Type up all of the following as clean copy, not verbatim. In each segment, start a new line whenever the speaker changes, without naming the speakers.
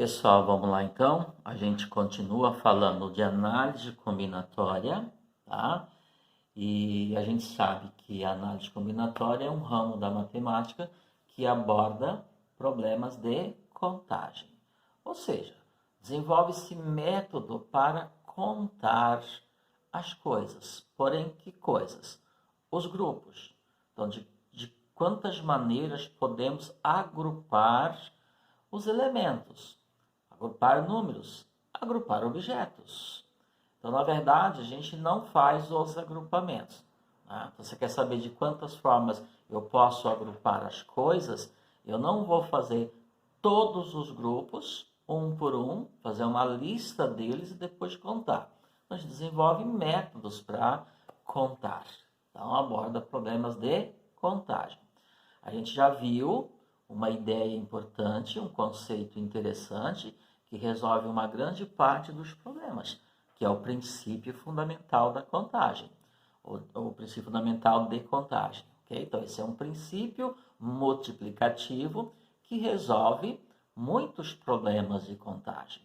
Pessoal, vamos lá então. A gente continua falando de análise combinatória, tá? E a gente sabe que a análise combinatória é um ramo da matemática que aborda problemas de contagem. Ou seja, desenvolve-se método para contar as coisas. Porém, que coisas? Os grupos. Então, de quantas maneiras podemos agrupar os elementos, agrupar números, agrupar objetos. Então, na verdade, a gente não faz os agrupamentos. Né? Então, você quer saber de quantas formas eu posso agrupar as coisas? Eu não vou fazer todos os grupos, um por um, fazer uma lista deles e depois contar. A gente desenvolve métodos para contar. Então, aborda problemas de contagem. A gente já viu uma ideia importante, um conceito interessante, que resolve uma grande parte dos problemas, que é o princípio fundamental da contagem, o princípio fundamental de contagem. Okay? Então, esse é um princípio multiplicativo que resolve muitos problemas de contagem.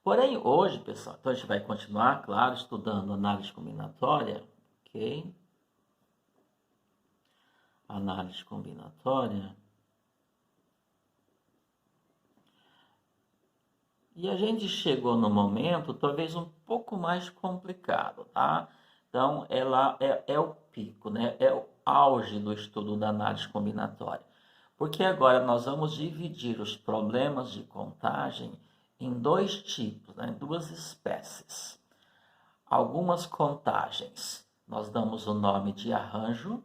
Porém, hoje, pessoal, então a gente vai continuar, claro, estudando análise combinatória, ok? Análise combinatória. E a gente chegou no momento talvez um pouco mais complicado, tá? Então, ela é o pico, né? É o auge do estudo da análise combinatória. Porque agora nós vamos dividir os problemas de contagem em dois tipos, né? Em duas espécies. Algumas contagens nós damos o nome de arranjo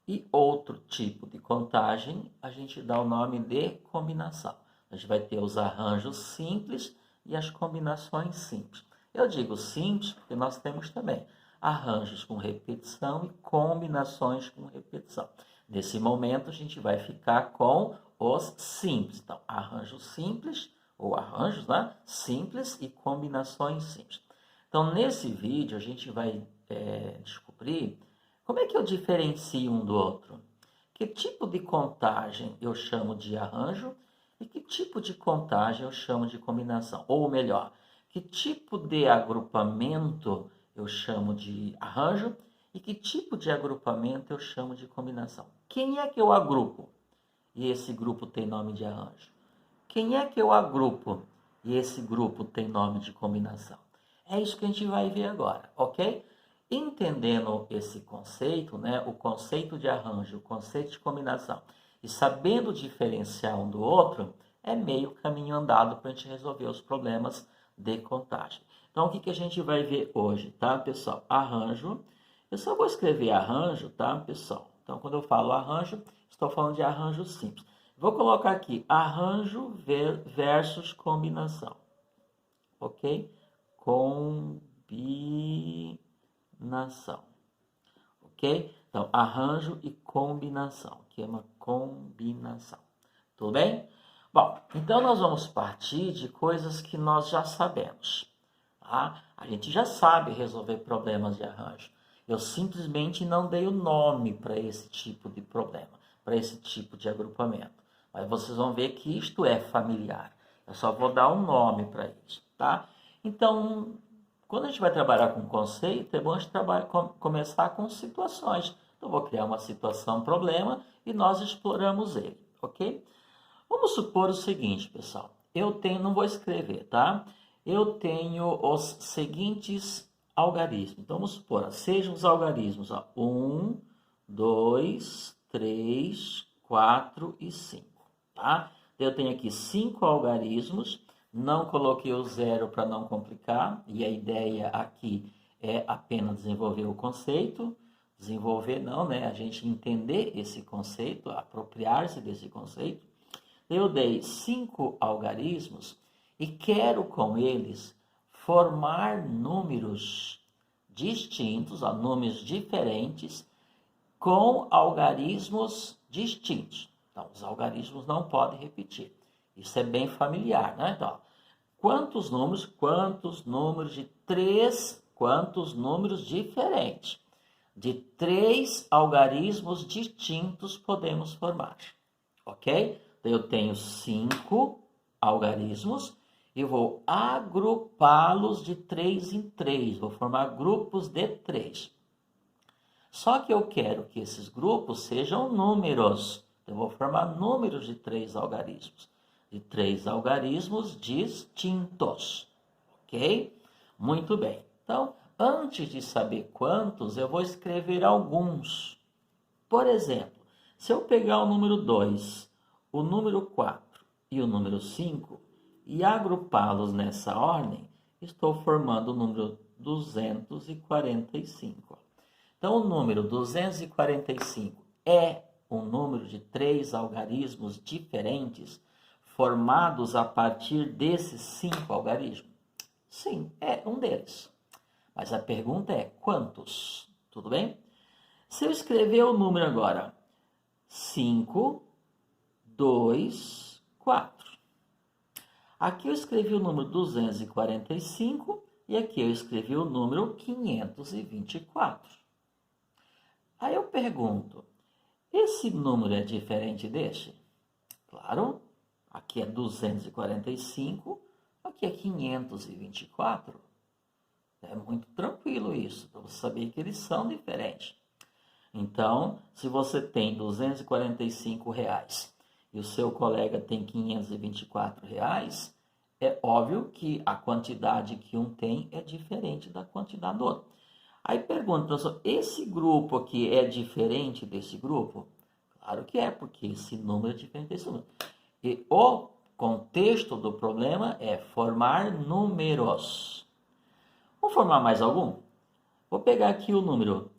e outro tipo de contagem a gente dá o nome de combinação. A gente vai ter os arranjos simples e as combinações simples. Eu digo simples porque nós temos também arranjos com repetição e combinações com repetição. Nesse momento a gente vai ficar com os simples. Então, arranjos simples ou arranjos, né? Simples e combinações simples. Então, nesse vídeo a gente vai descobrir como é que eu diferencio um do outro. Que tipo de contagem eu chamo de arranjo e que tipo de contagem eu chamo de combinação? Ou melhor, que tipo de agrupamento eu chamo de arranjo e que tipo de agrupamento eu chamo de combinação? Quem é que eu agrupo e esse grupo tem nome de arranjo? Quem é que eu agrupo e esse grupo tem nome de combinação? É isso que a gente vai ver agora, ok? Entendendo esse conceito, né, o conceito de arranjo, o conceito de combinação, e sabendo diferenciar um do outro, é meio caminho andado para a gente resolver os problemas de contagem. Então, o que a gente vai ver hoje, tá, pessoal? Arranjo. Eu só vou escrever arranjo, tá, pessoal? Então, quando eu falo arranjo, estou falando de arranjo simples. Vou colocar aqui arranjo versus combinação, ok? Combinação, ok? Então, arranjo e combinação, que é uma combinação. Tudo bem? Bom, então nós vamos partir de coisas que nós já sabemos. Tá? A gente já sabe resolver problemas de arranjo. Eu simplesmente não dei o nome para esse tipo de problema, para esse tipo de agrupamento. Mas vocês vão ver que isto é familiar. Eu só vou dar um nome para isso, tá? Então, quando a gente vai trabalhar com conceito, é bom a gente começar com situações. Então, eu vou criar uma situação, problema, e nós exploramos ele, ok? Vamos supor o seguinte, pessoal. Eu tenho, não vou escrever, tá? Eu tenho os seguintes algarismos. Então, vamos supor, sejam os algarismos, ó, 1, 2, 3, 4 e 5, tá? Eu tenho aqui 5 algarismos, não coloquei o zero para não complicar, e a ideia aqui é apenas desenvolver o conceito. Desenvolver não, né? A gente entender esse conceito, apropriar-se desse conceito. Eu dei 5 algarismos e quero com eles formar números distintos, números diferentes, com algarismos distintos. Então, os algarismos não podem repetir. Isso é bem familiar, né? Então, quantos números de 3, quantos números diferentes de 3 algarismos distintos podemos formar, ok? Então, eu tenho 5 algarismos e vou agrupá-los de 3 em 3. Vou formar grupos de 3. Só que eu quero que esses grupos sejam números. Eu vou formar números de 3 algarismos. De 3 algarismos distintos. Ok? Muito bem. Então, antes de saber quantos, eu vou escrever alguns. Por exemplo, se eu pegar o número 2, o número 4 e o número 5 e agrupá-los nessa ordem, estou formando o número 245. Então, o número 245 é um número de 3 algarismos diferentes formados a partir desses 5 algarismos? Sim, é um deles. Mas a pergunta é quantos? Tudo bem? Se eu escrever o número agora, 5, 2, 4. Aqui eu escrevi o número 245 e aqui eu escrevi o número 524. Aí eu pergunto, esse número é diferente deste? Claro, aqui é 245, aqui é 524. É muito tranquilo isso, para você saber que eles são diferentes. Então, se você tem R$245 e o seu colega tem R$524, é óbvio que a quantidade que um tem é diferente da quantidade do outro. Aí pergunta, professor, esse grupo aqui é diferente desse grupo? Claro que é, porque esse número é diferente desse número. E o contexto do problema é formar números. Vamos formar mais algum? Vou pegar aqui o número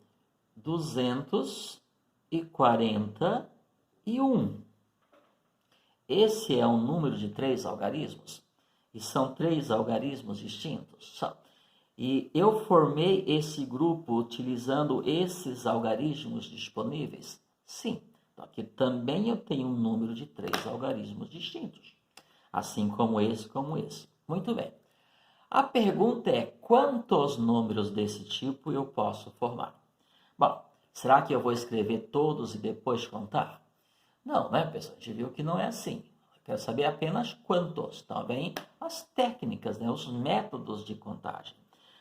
241. Esse é um número de 3 algarismos. E são 3 algarismos distintos. E eu formei esse grupo utilizando esses algarismos disponíveis? Sim. Então, aqui também eu tenho um número de 3 algarismos distintos. Assim como esse, como esse. Muito bem. A pergunta é, quantos números desse tipo eu posso formar? Bom, será que eu vou escrever todos e depois contar? Não, né, pessoal? A gente viu que não é assim. Eu quero saber apenas quantos. Também as técnicas, né, os métodos de contagem.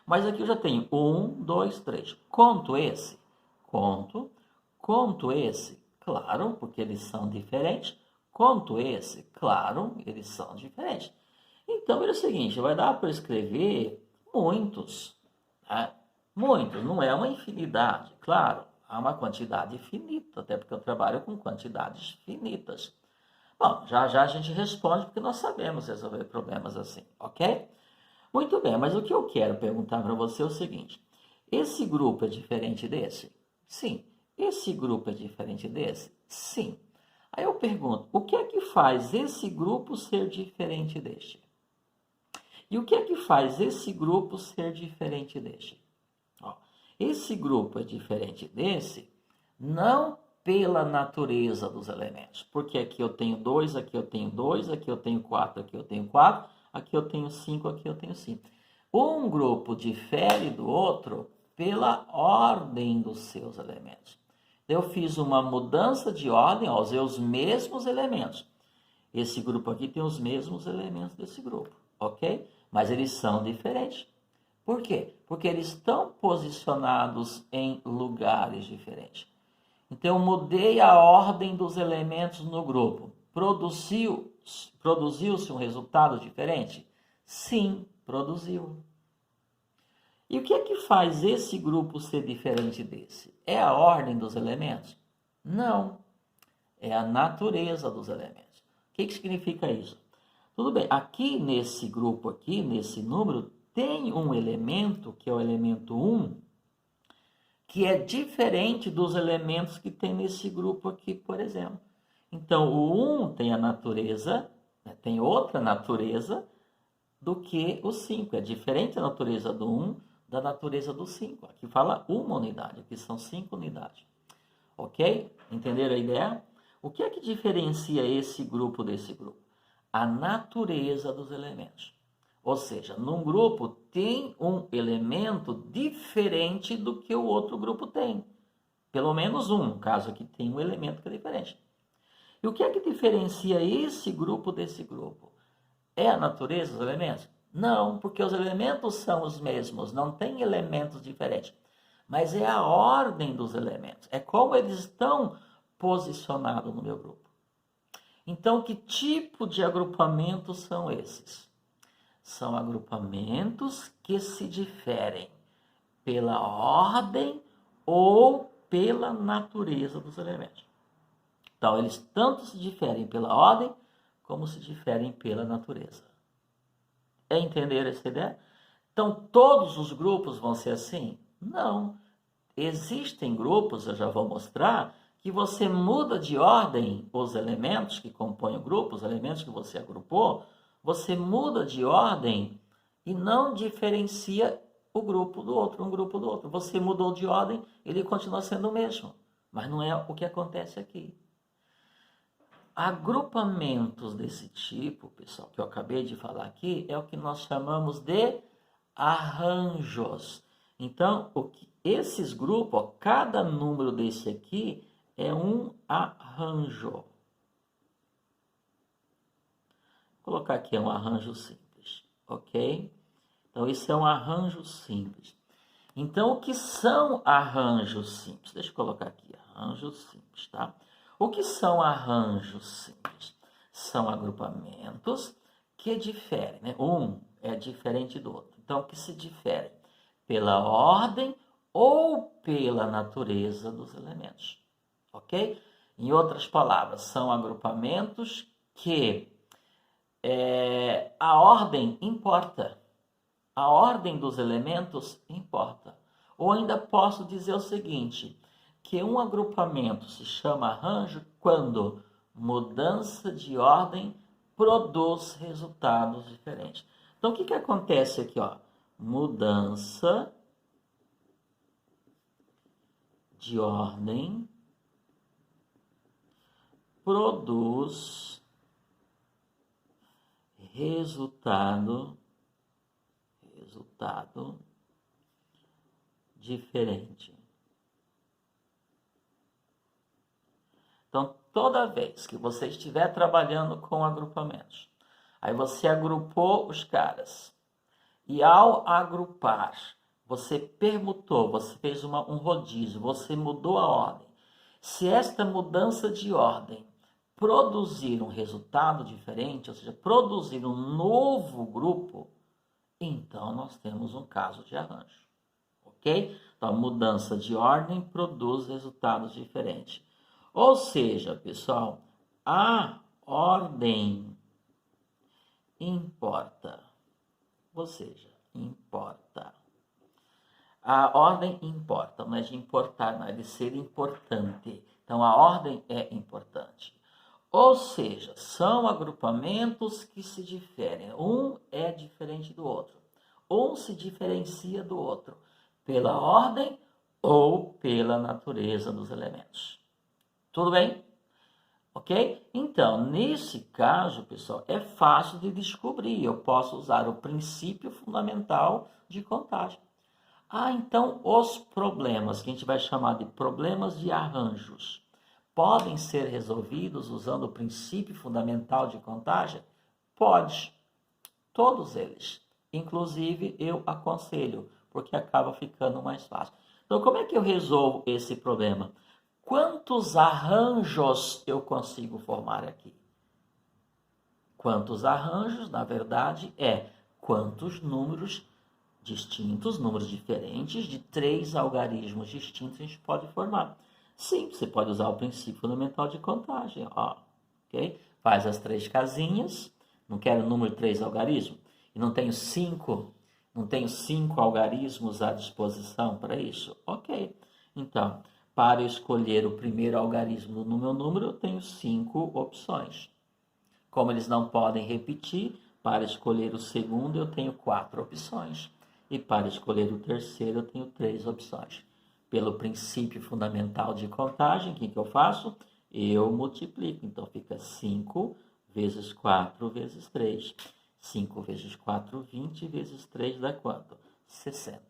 Mas aqui eu já tenho 1, 2, 3. Conto esse? Conto. Conto esse? Claro, porque eles são diferentes. Conto esse? Claro, eles são diferentes. Então, é o seguinte, vai dar para escrever muitos. Né? Muitos, não é uma infinidade. Claro, há uma quantidade finita, até porque eu trabalho com quantidades finitas. Bom, já já a gente responde, porque nós sabemos resolver problemas assim, ok? Muito bem, mas o que eu quero perguntar para você é o seguinte. Esse grupo é diferente desse? Sim. Esse grupo é diferente desse? Sim. Aí eu pergunto, o que é que faz esse grupo ser diferente deste? E o que é que faz esse grupo ser diferente deste? Ó, esse grupo é diferente desse não pela natureza dos elementos. Porque aqui eu tenho 2, aqui eu tenho 2, aqui eu tenho 4, aqui eu tenho 4, aqui eu tenho 5, aqui eu tenho 5. Um grupo difere do outro pela ordem dos seus elementos. Eu fiz uma mudança de ordem, ó, usei os mesmos elementos. Esse grupo aqui tem os mesmos elementos desse grupo, ok? Mas eles são diferentes. Por quê? Porque eles estão posicionados em lugares diferentes. Então, eu mudei a ordem dos elementos no grupo. Produziu-se um resultado diferente? Sim, produziu. E o que é que faz esse grupo ser diferente desse? É a ordem dos elementos? Não. É a natureza dos elementos. O que significa isso? Tudo bem, aqui nesse grupo, aqui nesse número, tem um elemento, que é o elemento 1, que é diferente dos elementos que tem nesse grupo aqui, por exemplo. Então, o 1 tem a natureza, tem outra natureza do que o 5. É diferente a natureza do 1 da natureza do 5. Aqui fala uma unidade, aqui são 5 unidades. Ok? Entenderam a ideia? O que é que diferencia esse grupo desse grupo? A natureza dos elementos. Ou seja, num grupo tem um elemento diferente do que o outro grupo tem. Pelo menos um, no caso aqui tem um elemento que é diferente. E o que é que diferencia esse grupo desse grupo? É a natureza dos elementos? Não, porque os elementos são os mesmos, não tem elementos diferentes. Mas é a ordem dos elementos, é como eles estão posicionados no meu grupo. Então, que tipo de agrupamentos são esses? São agrupamentos que se diferem pela ordem ou pela natureza dos elementos. Então, eles tanto se diferem pela ordem, como se diferem pela natureza. É entender essa ideia? Então, todos os grupos vão ser assim? Não. Existem grupos, eu já vou mostrar, que você muda de ordem os elementos que compõem o grupo, os elementos que você agrupou, você muda de ordem e não diferencia o grupo do outro, um grupo do outro. Você mudou de ordem, ele continua sendo o mesmo, mas não é o que acontece aqui. Agrupamentos desse tipo, pessoal, que eu acabei de falar aqui, é o que nós chamamos de arranjos. Então, esses grupos, ó, cada número desse aqui é um arranjo. Vou colocar aqui um arranjo simples, ok? Então, isso é um arranjo simples. Então, o que são arranjos simples? Deixa eu colocar aqui, arranjos simples, tá? O que são arranjos simples? São agrupamentos que diferem, né? Um é diferente do outro. Então, que se diferem pela ordem ou pela natureza dos elementos, ok? Em outras palavras, são agrupamentos que a ordem importa. A ordem dos elementos importa. Ou ainda posso dizer o seguinte, que um agrupamento se chama arranjo quando mudança de ordem produz resultados diferentes. Então, o que acontece aqui? Ó? Mudança de ordem produz resultado diferente. Então, toda vez que você estiver trabalhando com agrupamentos, aí você agrupou os caras, e ao agrupar, você permutou, você fez um rodízio, você mudou a ordem. Se esta mudança de ordem produzir um resultado diferente, ou seja, produzir um novo grupo, então nós temos um caso de arranjo, ok? Então, a mudança de ordem produz resultados diferentes. Ou seja, pessoal, a ordem importa. Ou seja, importa. A ordem importa, não é de importar, não é de ser importante. Então, a ordem é importante. Ou seja, são agrupamentos que se diferem. Um é diferente do outro. Um se diferencia do outro pela ordem ou pela natureza dos elementos. Tudo bem? Ok? Então, nesse caso, pessoal, é fácil de descobrir. Eu posso usar o princípio fundamental de contagem. Então, os problemas, que a gente vai chamar de problemas de arranjos, podem ser resolvidos usando o princípio fundamental de contagem? Pode. Todos eles. Inclusive, eu aconselho, porque acaba ficando mais fácil. Então, como é que eu resolvo esse problema? Quantos arranjos eu consigo formar aqui? Quantos arranjos, na verdade, quantos números distintos, números diferentes de 3 algarismos distintos a gente pode formar. Sim, você pode usar o princípio fundamental de contagem. Ó, ok? Faz as 3 casinhas. Não quero o número de 3 algarismos? E não tenho 5 algarismos à disposição para isso? Ok. Então, para escolher o primeiro algarismo no meu número, eu tenho 5 opções. Como eles não podem repetir, para escolher o segundo, eu tenho 4 opções. E para escolher o terceiro, eu tenho 3 opções. Pelo princípio fundamental de contagem, o que eu faço? Eu multiplico. Então, fica 5 vezes 4 vezes 3. 5 vezes 4, 20, vezes 3 dá quanto? 60.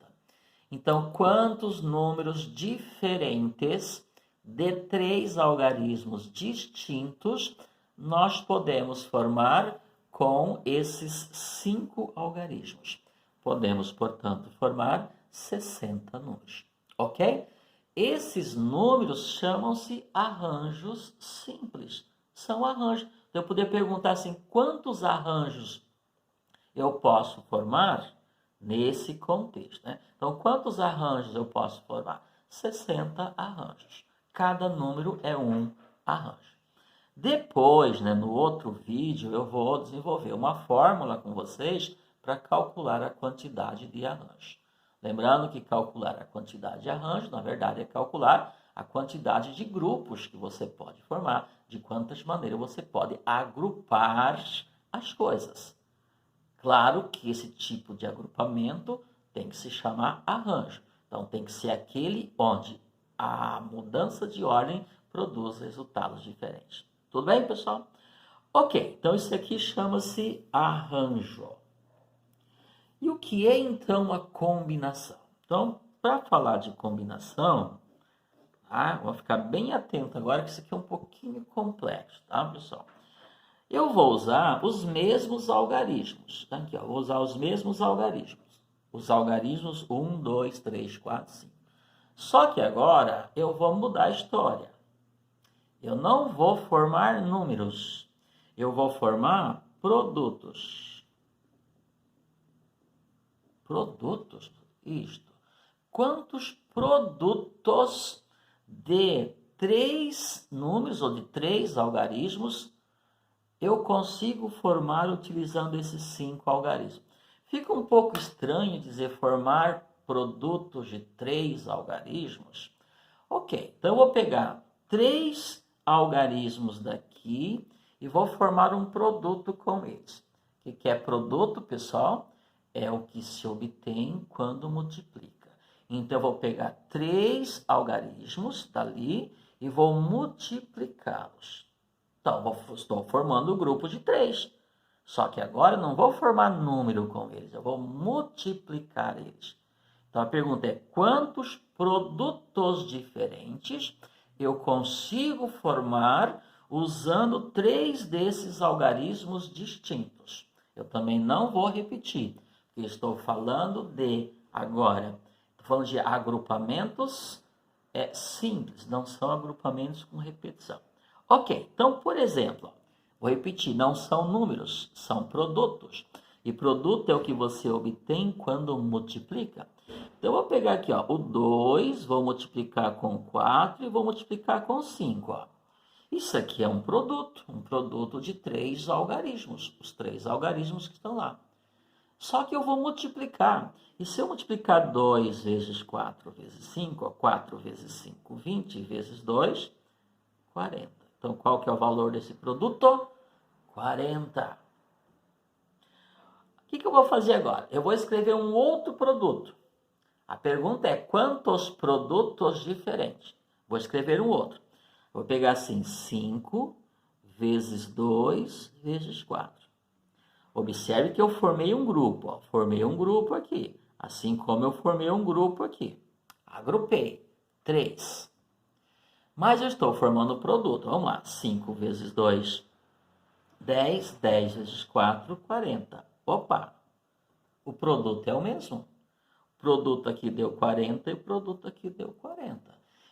Então, quantos números diferentes de 3 algarismos distintos nós podemos formar com esses 5 algarismos. Podemos, portanto, formar 60 números, ok? Esses números chamam-se arranjos simples. São arranjos. Eu poderia perguntar assim, quantos arranjos eu posso formar nesse contexto, né? Então, quantos arranjos eu posso formar? 60 arranjos. Cada número é um arranjo. Depois, né, no outro vídeo, eu vou desenvolver uma fórmula com vocês para calcular a quantidade de arranjos. Lembrando que calcular a quantidade de arranjos, na verdade, é calcular a quantidade de grupos que você pode formar, de quantas maneiras você pode agrupar as coisas. Claro que esse tipo de agrupamento tem que se chamar arranjo. Então, tem que ser aquele onde a mudança de ordem produz resultados diferentes. Tudo bem, pessoal? Ok, então isso aqui chama-se arranjo. E o que é, então, uma combinação? Então, para falar de combinação, tá? Vou ficar bem atento agora que isso aqui é um pouquinho complexo, tá, pessoal? Eu vou usar os mesmos algarismos. Tá? Aqui, ó, vou usar os mesmos algarismos. Os algarismos 1, 2, 3, 4, 5. Só que agora eu vou mudar a história. Eu não vou formar números. Eu vou formar produtos. Produtos? Isto. Quantos produtos de 3 números ou de 3 algarismos eu consigo formar utilizando esses 5 algarismos? Fica um pouco estranho dizer formar produtos de 3 algarismos. Ok, então eu vou pegar 3 algarismos daqui e vou formar um produto com eles. O que é produto, pessoal? É o que se obtém quando multiplica. Então eu vou pegar 3 algarismos dali e vou multiplicá-los. Então, estou formando o grupo de 3. Só que agora eu não vou formar número com eles, eu vou multiplicar eles. Então, a pergunta é, quantos produtos diferentes eu consigo formar usando 3 desses algarismos distintos? Eu também não vou repetir, porque estou falando de, agora, estou falando de agrupamentos simples, não são agrupamentos com repetição. Ok, então, por exemplo, vou repetir, não são números, são produtos. E produto é o que você obtém quando multiplica. Então, eu vou pegar aqui, ó, o 2, vou multiplicar com 4 e vou multiplicar com 5. Ó. Isso aqui é um produto de 3 algarismos, os 3 algarismos que estão lá. Só que eu vou multiplicar. E se eu multiplicar 2 vezes 4 vezes 5, ó, 4 vezes 5, 20 vezes 2, 40. Então, qual que é o valor desse produto? 40. O que eu vou fazer agora? Eu vou escrever um outro produto. A pergunta é quantos produtos diferentes? Vou escrever um outro. Vou pegar assim, 5 vezes 2 vezes 4. Observe que eu formei um grupo. Ó. Formei um grupo aqui. Assim como eu formei um grupo aqui. Agrupei. 3. Mas eu estou formando o produto. Vamos lá. 5 vezes 2, 10. 10 vezes 4, 40. Opa! O produto é o mesmo. O produto aqui deu 40 e o produto aqui deu 40.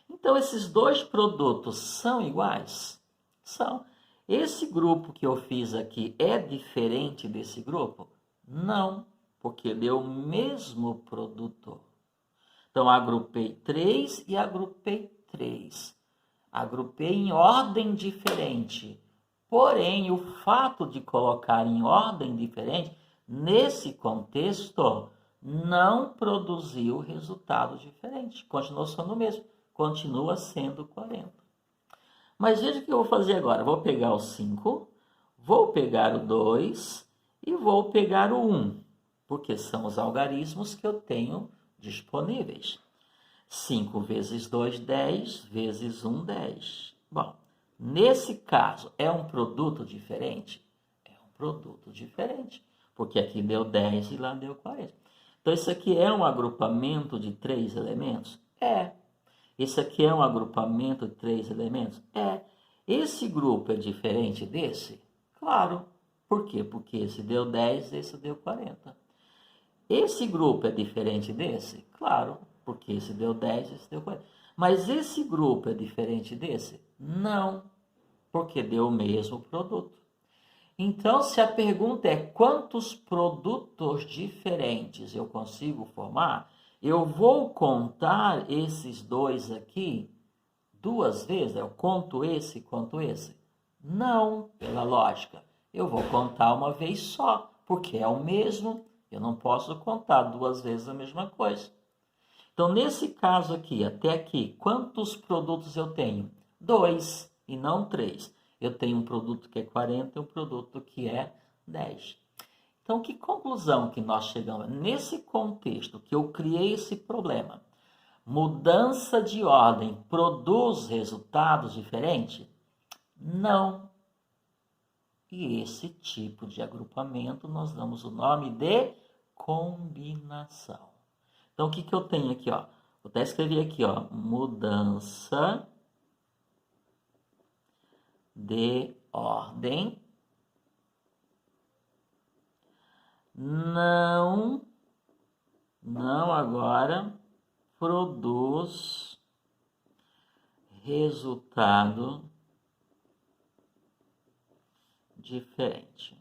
Então, esses dois produtos são iguais? São. Esse grupo que eu fiz aqui é diferente desse grupo? Não, porque deu o mesmo produto. Então, agrupei 3 e agrupei 3. Agrupei em ordem diferente. Porém, o fato de colocar em ordem diferente, nesse contexto, não produziu resultado diferente. Continuou sendo o mesmo. Continua sendo 40. Mas veja o que eu vou fazer agora. Vou pegar o 5, vou pegar o 2 e vou pegar o 1. Porque são os algarismos que eu tenho disponíveis. 5 vezes 2, 10, vezes 1, 10. Bom, nesse caso, é um produto diferente? É um produto diferente, porque aqui deu 10 e lá deu 40. Então, isso aqui é um agrupamento de 3 elementos? É. Isso aqui é um agrupamento de 3 elementos? É. Esse grupo é diferente desse? Claro. Por quê? Porque esse deu 10, esse deu 40. Esse grupo é diferente desse? Claro, porque esse deu 10, esse deu 40. Mas esse grupo é diferente desse? Não, porque deu o mesmo produto. Então, se a pergunta é quantos produtos diferentes eu consigo formar, eu vou contar esses dois aqui duas vezes? Eu conto esse, conto esse? Não, pela lógica. Eu vou contar uma vez só, porque é o mesmo. Eu não posso contar duas vezes a mesma coisa. Então, nesse caso aqui, até aqui, quantos produtos eu tenho? 2 e não 3. Eu tenho um produto que é 40 e um produto que é 10. Então, que conclusão que nós chegamos? Nesse contexto que eu criei esse problema, mudança de ordem produz resultados diferentes? Não. E esse tipo de agrupamento nós damos o nome de combinação. Então, o que eu tenho aqui? Ó? Vou até escrever aqui, ó, mudança de ordem não agora produz resultado diferente.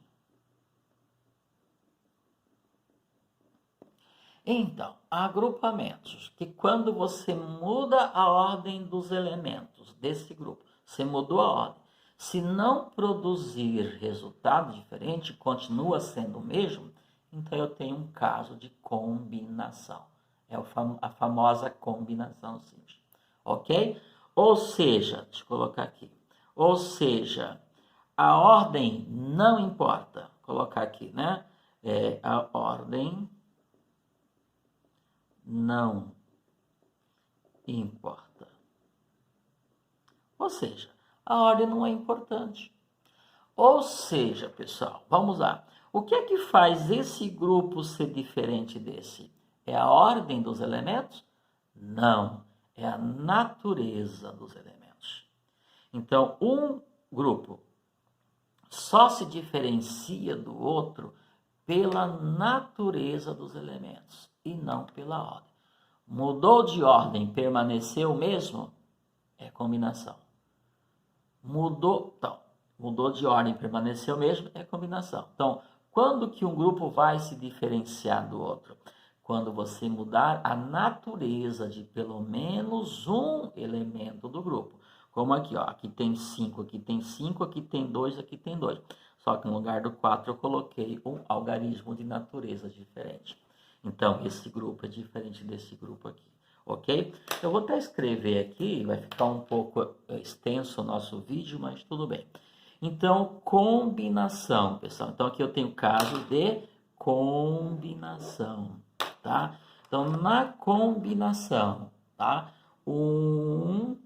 Então, agrupamentos, que quando você muda a ordem dos elementos desse grupo, você mudou a ordem. Se não produzir resultado diferente, continua sendo o mesmo, então eu tenho um caso de combinação. É a famosa combinação simples. Ok? Ou seja, deixa eu colocar aqui. Ou seja, a ordem não importa. Vou colocar aqui, né? A ordem não importa. Ou seja, a ordem não é importante. Ou seja, pessoal, vamos lá. O que é que faz esse grupo ser diferente desse? É a ordem dos elementos? Não, é a natureza dos elementos. Então, um grupo só se diferencia do outro pela natureza dos elementos e não pela ordem. Mudou de ordem, permaneceu o mesmo? É combinação. Mudou de ordem, permaneceu o mesmo? É combinação. Então, quando que um grupo vai se diferenciar do outro? Quando você mudar a natureza de pelo menos um elemento do grupo. Como aqui, ó, aqui tem 5, aqui tem 5, aqui tem 2, aqui tem 2. Só que no lugar do 4 eu coloquei um algarismo de natureza diferente. Então, esse grupo é diferente desse grupo aqui, ok? Eu vou até escrever aqui, vai ficar um pouco extenso o nosso vídeo, mas tudo bem. Então, combinação, pessoal. Então, aqui eu tenho caso de combinação, tá? Então, na combinação, tá? Um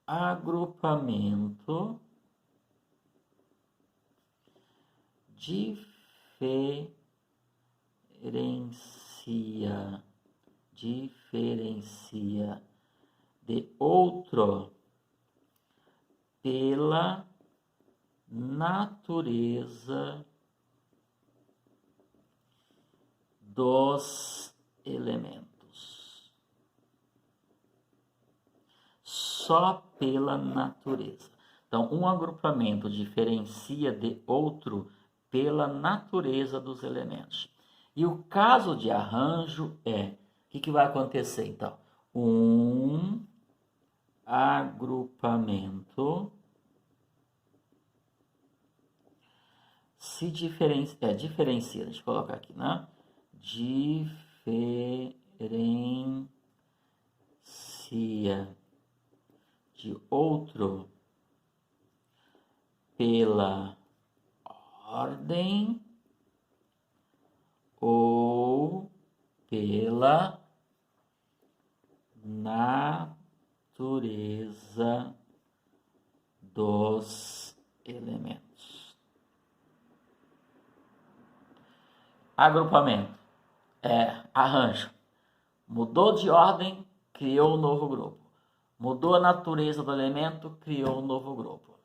agrupamento diferencia de outro pela natureza dos elementos. Só pela natureza. Então, um agrupamento diferencia de outro pela natureza dos elementos. E o caso de arranjo é, o que vai acontecer então? Um agrupamento se diferencia, deixa eu colocar aqui, né? Diferencia de outro pela ordem ou pela natureza dos elementos. Agrupamento arranjo. Mudou de ordem, criou um novo grupo. Mudou a natureza do elemento, criou um novo grupo.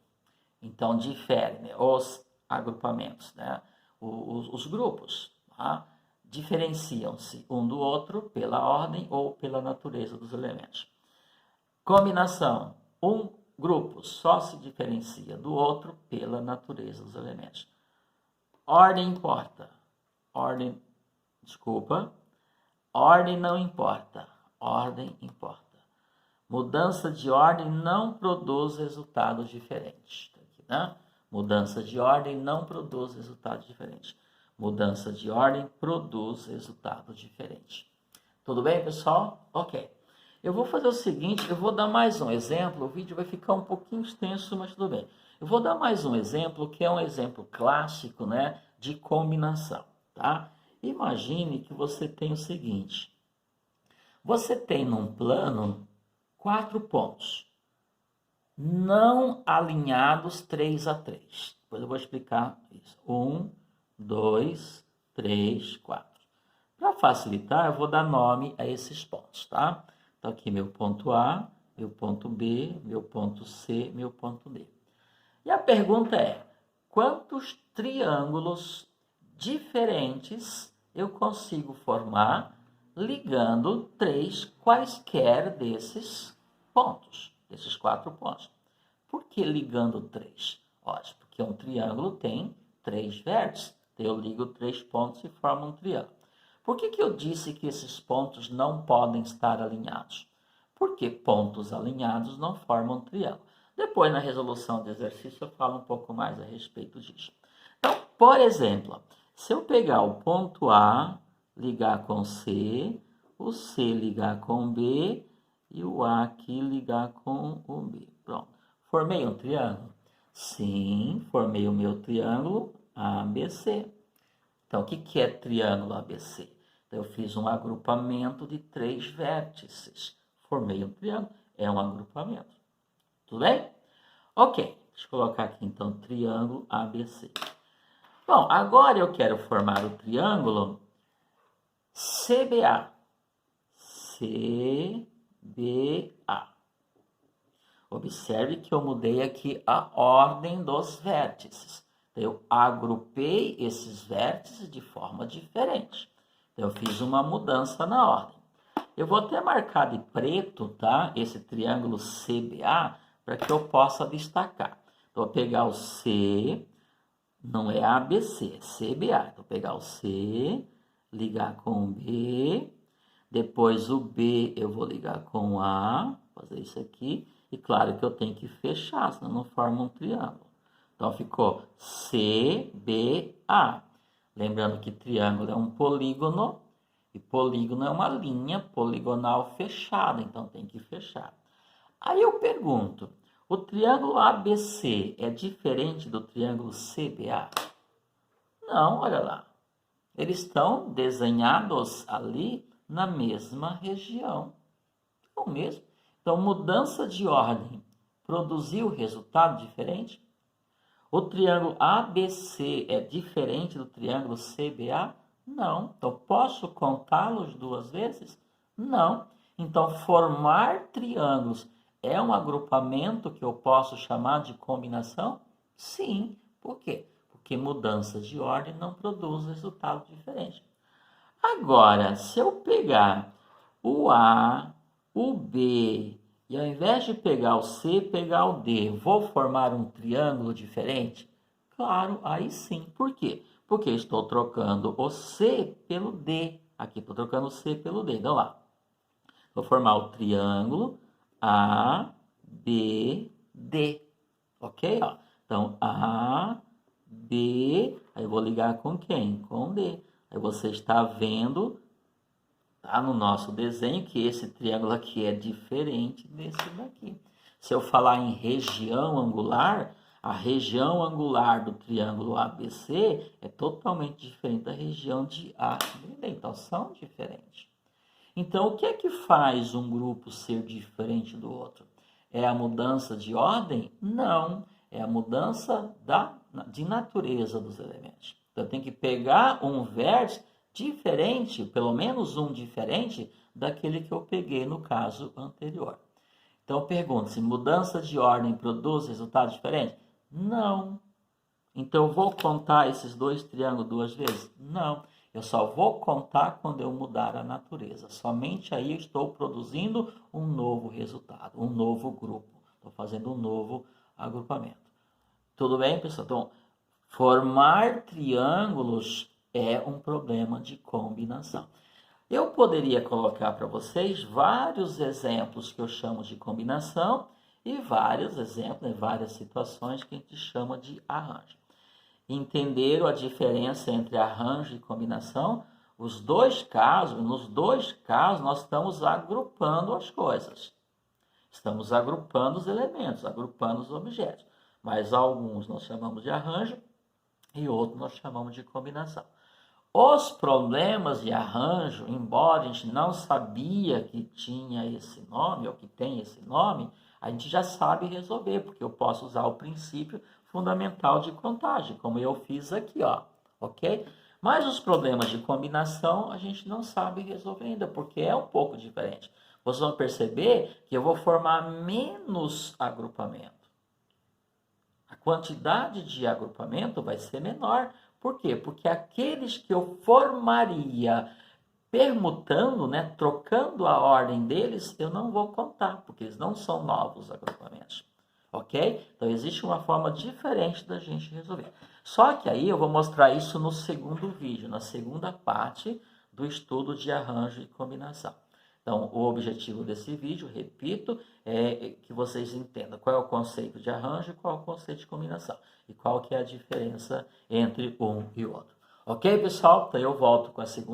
Então, diferem, né? Os agrupamentos, né? Os grupos, tá? Diferenciam-se um do outro pela ordem ou pela natureza dos elementos. Combinação. Um grupo só se diferencia do outro pela natureza dos elementos. Ordem importa. Ordem não importa. Ordem importa. Mudança de ordem não produz resultados diferentes. Né? Mudança de ordem não produz resultados diferentes. Mudança de ordem produz resultados diferentes. Tudo bem, pessoal? Ok. Eu vou fazer o seguinte, eu vou dar mais um exemplo. O vídeo vai ficar um pouquinho extenso, mas tudo bem. Eu vou dar mais um exemplo, que é um exemplo clássico, né, de combinação, tá? Imagine que você tem o seguinte. Você tem num plano 4 pontos, não alinhados 3 a 3. Depois eu vou explicar isso. 1, 2, 3, 4. Para facilitar, eu vou dar nome a esses pontos, tá? Então, aqui meu ponto A, meu ponto B, meu ponto C, meu ponto D. E a pergunta é, quantos triângulos diferentes eu consigo formar ligando 3 quaisquer desses pontos, desses 4 pontos? Por que ligando 3? Ótimo, porque um triângulo tem 3 vértices. Eu ligo 3 pontos e formo um triângulo. Por que eu disse que esses pontos não podem estar alinhados? Porque pontos alinhados não formam triângulo. Depois, na resolução do exercício, eu falo um pouco mais a respeito disso. Então, por exemplo, se eu pegar o ponto A, ligar com C, o C ligar com B e o A aqui ligar com o B. Pronto. Formei um triângulo? Sim, formei o meu triângulo ABC. Então, o que é triângulo ABC? Então, eu fiz um agrupamento de 3 vértices. Formei um triângulo. É um agrupamento. Tudo bem? Ok. Deixa eu colocar aqui, então, triângulo ABC. Bom, agora eu quero formar o triângulo CBA. CBA. Observe que eu mudei aqui a ordem dos vértices. Eu agrupei esses vértices de forma diferente. Eu fiz uma mudança na ordem. Eu vou até marcar de preto, tá? Esse triângulo CBA, para que eu possa destacar. Então, vou pegar o C, não é ABC, é CBA. Então, vou pegar o C, ligar com o B, depois o B eu vou ligar com o A, fazer isso aqui. E claro que eu tenho que fechar, senão não forma um triângulo. Então, ficou CBA. Lembrando que triângulo é um polígono, e polígono é uma linha poligonal fechada, então tem que fechar. Aí eu pergunto, o triângulo ABC é diferente do triângulo CBA? Não, olha lá. Eles estão desenhados ali na mesma região. É o mesmo. Então, mudança de ordem produziu resultado diferente? O triângulo ABC é diferente do triângulo CBA? Não. Então, posso contá-los 2 vezes? Não. Então, formar triângulos é um agrupamento que eu posso chamar de combinação? Sim. Por quê? Porque mudança de ordem não produz resultado diferente. Agora, se eu pegar o A, o B, e ao invés de pegar o C, pegar o D, vou formar um triângulo diferente? Claro, aí sim. Por quê? Porque estou trocando o C pelo D. Aqui estou trocando o C pelo D. Então lá. Vou formar o triângulo A, B, D. Ok? Ó. Então, A, B, aí eu vou ligar com quem? Com D. Aí você está vendo, tá, no nosso desenho, que esse triângulo aqui é diferente desse daqui. Se eu falar em região angular, a região angular do triângulo ABC é totalmente diferente da região de A e B. Então, são diferentes. Então, o que é que faz um grupo ser diferente do outro? É a mudança de ordem? Não. É a mudança de natureza dos elementos. Então, eu tenho que pegar um vértice diferente, pelo menos um diferente, daquele que eu peguei no caso anterior. Então, eu pergunto, se mudança de ordem produz resultado diferente? Não. Então eu vou contar esses dois triângulos duas vezes? Não. Eu só vou contar quando eu mudar a natureza. Somente aí eu estou produzindo um novo resultado, um novo grupo. Estou fazendo um novo agrupamento. Tudo bem, pessoal? Então, formar triângulos é um problema de combinação. Eu poderia colocar para vocês vários exemplos que eu chamo de combinação e vários exemplos, várias situações que a gente chama de arranjo. Entenderam a diferença entre arranjo e combinação? Nos dois casos, nós estamos agrupando as coisas. Estamos agrupando os elementos, agrupando os objetos. Mas alguns nós chamamos de arranjo e outros nós chamamos de combinação. Os problemas de arranjo, embora a gente não sabia que tinha esse nome ou que tem esse nome, a gente já sabe resolver, porque eu posso usar o princípio fundamental de contagem, como eu fiz aqui, ó, ok? Mas os problemas de combinação a gente não sabe resolver ainda, porque é um pouco diferente. Vocês vão perceber que eu vou formar menos agrupamento. A quantidade de agrupamento vai ser menor. Por quê? Porque aqueles que eu formaria permutando, né, trocando a ordem deles, eu não vou contar, porque eles não são novos agrupamentos. Ok? Então existe uma forma diferente da gente resolver. Só que aí eu vou mostrar isso no segundo vídeo, na segunda parte do estudo de arranjo e combinação. Então, o objetivo desse vídeo, repito, é que vocês entendam qual é o conceito de arranjo e qual é o conceito de combinação. E qual que é a diferença entre um e outro. Ok, pessoal? Então eu volto com a segunda